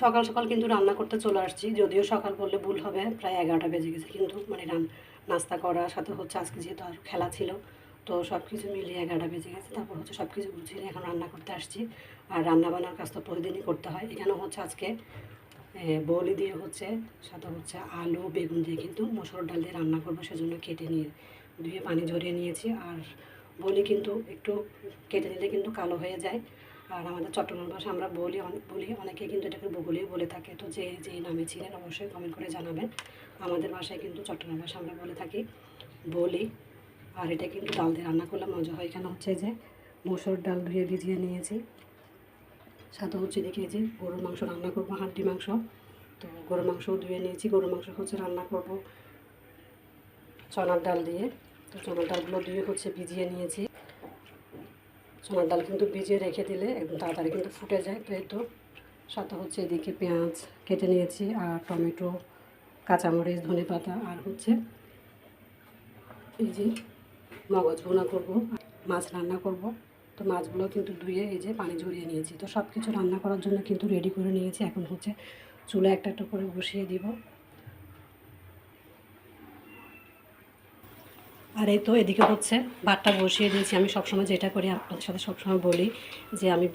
সকাল সকাল কিন্তু রান্না করতে চলে আসছি, যদিও সকাল বললে ভুল হবে, প্রায় 11টা বেজে গেছে। কিন্তু মানে নাস্তা করার সাথে হচ্ছে আজকে যেহেতু আর খেলা ছিল, তো সব কিছু মিলিয়ে 11টা বেজে গেছে। তারপর হচ্ছে সব কিছু গুছিয়ে এখন রান্না করতে আসছি। আর রান্না বান্নার কাজ তো প্রতিদিনই করতে হয়। এখানে হচ্ছে আজকে বলি দিয়ে হচ্ছে, সাথে হচ্ছে আলু বেগুন দিয়ে কিন্তু মসুর ডাল দিয়ে রান্না করবো, সেজন্য কেটে নিয়ে ধুয়ে পানি ঝরিয়ে নিয়েছি। আর বলি কিন্তু একটু কেটে নিলে কিন্তু কালো হয়ে যায়। আর আমাদের চট্টগ্রাম ভাষায় আমরা বলি অনেকে কিন্তু এটাকে বগুলি বলে থাকে। তো যে যেই নামে ছিলেন অবশ্যই কমেন্ট করে জানাবেন। আমাদের ভাষায় কিন্তু চট্টগ্রাম ভাষায় আমরা বলে থাকি বলি। আর এটা কিন্তু ডাল দিয়ে রান্না করলে মজা হয়। এখানে হচ্ছে যে মসুর ডাল ধুয়ে ভিজিয়ে নিয়েছি, সাথে হচ্ছে দেখি যে গরুর মাংস রান্না করবো, হাড্ডি মাংস। তো গরুর মাংসও ধুয়ে নিয়েছি। গরুর মাংস হচ্ছে রান্না করব চনার ডাল দিয়ে। তো চনার ডালগুলো ধুয়ে হচ্ছে ভিজিয়ে নিয়েছি। চনার ডাল কিন্তু ভিজিয়ে রেখে দিলে একদম তাড়াতাড়ি কিন্তু ফুটে যায়। তো এই তো সাথে হচ্ছে এদিকে পেঁয়াজ কেটে নিয়েছি, আর টমেটো, কাঁচামরিচ, ধনেপাতা, আর হচ্ছে এই যে মগজ ভুনা করব, মাছ রান্না করব। তো মাছগুলো কিন্তু ধুয়ে এই যে পানি ঝরিয়ে নিয়েছি। তো সব কিছু রান্না করার জন্য কিন্তু রেডি করে নিয়েছি। এখন হচ্ছে চুলা একটা একটা করে বসিয়ে দিব। আর এই তো এদিকে হচ্ছে ভাতটা বসিয়ে দিয়েছি। আমি সবসময় যেটা করি, আপনাদের সাথে সবসময় বলি যে আমি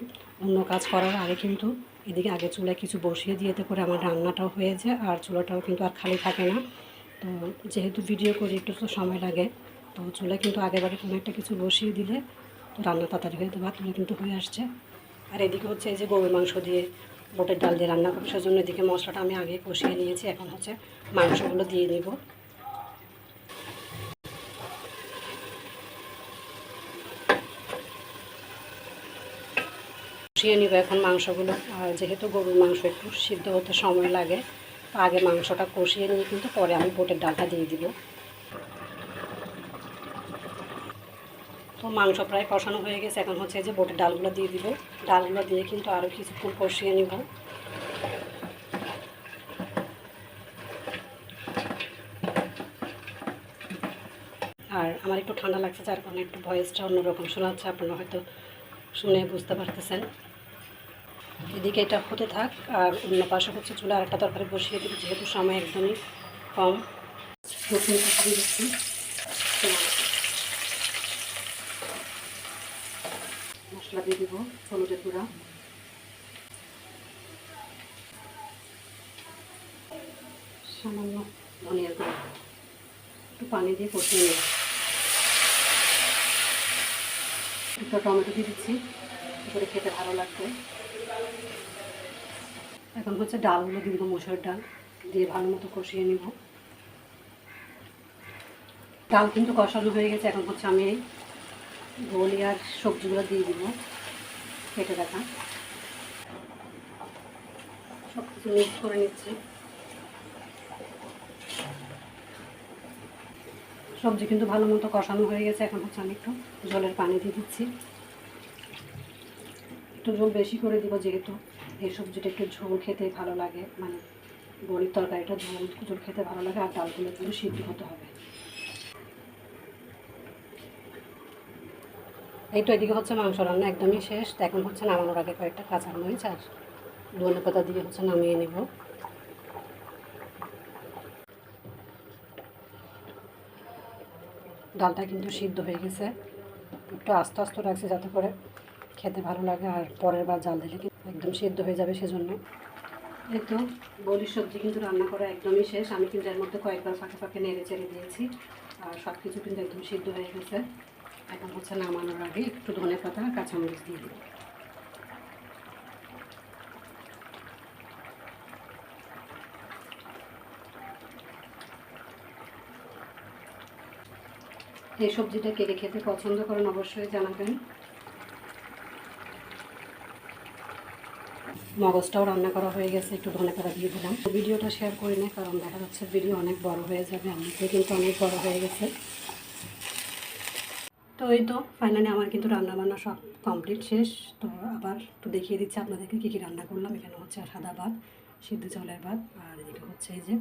অন্য কাজ করার আগে কিন্তু এদিকে আগে চুলায় কিছু বসিয়ে দিয়ে, এতে করে আমার রান্নাটাও হয়ে যায় আর চুলাটাও কিন্তু আর খালি থাকে না। তো যেহেতু ভিডিও করি একটু তো সময় লাগে, তো চুলায় কিন্তু আগেবারে কোনো একটা কিছু বসিয়ে দিলে তো রান্না তাড়াতাড়ি হয়ে যায়। ভাতগুলো কিন্তু হয়ে আসছে। আর এদিকে হচ্ছে এই যে গরুর মাংস দিয়ে বুটের ডাল দিয়ে রান্না করবো, সেজন্য এদিকে মশলাটা আমি আগে কষিয়ে নিয়েছি। এখন হচ্ছে মাংসগুলো দিয়ে নিব। কষিয়ে নিব এখন মাংসগুলো। আর যেহেতু গরুর মাংস একটু সিদ্ধ হতে সময় লাগে, তো আগে মাংসটা কষিয়ে নিয়ে কিন্তু পরে আমি বুটের ডালটা দিয়ে দিব। তো মাংস প্রায় কষানো হয়ে গেছে। এখন হচ্ছে যে বুটের ডালগুলো দিয়ে দিব। ডালগুলো দিয়ে কিন্তু আরও কিছুক্ষণ কষিয়ে নিব। আর আমার একটু ঠান্ডা লাগছে, যার কারণে একটু ভয়েসটা অন্যরকম শোনাচ্ছে, আপনারা হয়তো শুনে বুঝতে পারতেছেন। এদিকে এটা হতে থাক, আর অন্য পাশে হচ্ছে চুলা আরেকটা তরকারি বসিয়ে দিবি, যেহেতু সময় একদমই কম। রসুন দিয়ে দিচ্ছি, মশলা দিয়ে দিব, হলুদের গুঁড়া, সামান্য ধনিয়ার গুঁড়া, একটু পানি দিয়ে কষিয়ে নেব। একটু টমেটো দিয়ে দিচ্ছি, করে খেতে ভালো লাগবে। এখন হচ্ছে ডালগুলো দিয়ে দিব, মসুর ডাল দিয়ে ভালো মতো কষিয়ে নিব। ডাল কিন্তু কষানো হয়ে গেছে। এখন হচ্ছে আমি এই বলি আর সবজিগুলো দিয়ে দিব, কেটে রাখা। সব কিছু মিক্স করে নিচ্ছি। সবজি কিন্তু ভালো মতো কষানো হয়ে গেছে। এখন হচ্ছে আমি একটু জলের পানি দিয়ে দিচ্ছি। একটু ঝোল বেশি করে দিব, যেহেতু এই সবজিটা একটু ঝোল খেতে ভালো লাগে, মানে বড়ির তরকারিটা ঝোল ঝোল খেতে ভালো লাগে। আর ডালগুলো কিন্তু সিদ্ধ হতে হবে। এই তো এদিকে হচ্ছে মাংস রান্না একদমই শেষ। এখন হচ্ছে নামানোর আগে কয়েকটা কাঁচামরিচ আর ধনেপাতা দিয়ে হচ্ছে নামিয়ে নেব। ডালটা কিন্তু সিদ্ধ হয়ে গেছে। একটু আস্তে আস্তে রাখছি যাতে করে খেতে ভালো লাগে, আর পরের বার জাল দিলে কিন্তু একদম সিদ্ধ হয়ে যাবে, সেজন্য। এই তো বলির সবজি কিন্তু রান্না করা একদমই শেষ। আমি কিন্তু এর মধ্যে কয়েকবার ফাঁকে ফাঁকে নেড়ে চেড়ে দিয়েছি, আর সব কিছু কিন্তু একদম সিদ্ধ হয়ে গেছে। এখন হচ্ছে নামানোর আগে একটু ধনেপাতা আর কাঁচামরিচ দিয়ে দিই। এই সবজিটা কে কে খেতে পছন্দ করেন অবশ্যই জানাবেন। মগজটাও রান্না করা হয়ে গেছে, একটু ধনেপাতা দিয়ে দিলাম। ভিডিওটা শেয়ার করি না, কারণ দেখা যাচ্ছে ভিডিও অনেক বড় হয়ে যাবে। এমনিতেই কিন্তু অনেক বড় হয়ে গেছে। তো এই তো ফাইনালি আমার কিন্তু রান্নাবান্না সব কমপ্লিট শেষ। তো আবার একটু দেখিয়ে দিচ্ছি আপনাদেরকে কী কী রান্না করলাম। এখানে হচ্ছে সাদা ভাত, সিদ্ধ চাউলের ভাত, আর এদিকে হচ্ছে এই যে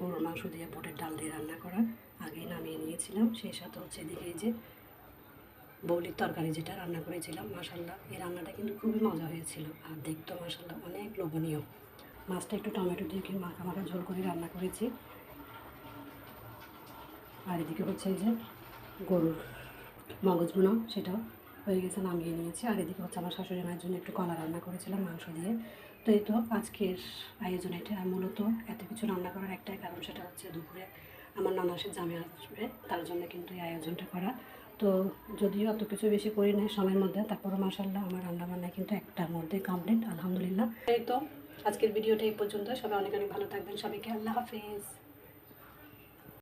গরুর মাংস দিয়ে বুটের ডাল দিয়ে রান্না করা, আগেই নামিয়ে নিয়েছিলাম। সেই সাথে হচ্ছে এদিকে এই যে বৌলির তরকারি যেটা রান্না করেছিলাম। মাশাল্লাহ, এই রান্নাটা কিন্তু খুবই মজা হয়েছিল, আর দেখতেও মাশাল্লাহ অনেক লোভনীয়। মাছটা একটু টমেটো দিয়ে মাখা মাখা ঝোল করে রান্না করেছি। আর এদিকে হচ্ছে এই যে গরুর মগজ ভুনা, সেটাও হয়ে গেছে, নামিয়ে নিয়েছি। আর এদিকে হচ্ছে আমার শাশুড়ি মায়ের জন্য একটু কলা রান্না করেছিলাম মাংস দিয়ে। তো এই তো আজকের আয়োজন এটা। আর মূলত এত কিছু রান্না করার একটাই কারণ, সেটা হচ্ছে দুপুরে আমার ননাসের জামাই আসবে, তার জন্য কিন্তু এই আয়োজনটা করা। তো যদিও অত কিছু বেশি করি না সময়ের মধ্যে, তারপরও মাশাআল্লাহ আমার রান্নাবান্না কিন্তু একটার মধ্যে কমপ্লিট, আলহামদুলিল্লাহ। এই তো আজকের ভিডিওটা এই পর্যন্ত। সবাই অনেক অনেক ভালো থাকবেন। সবাইকে আল্লাহ হাফেজ।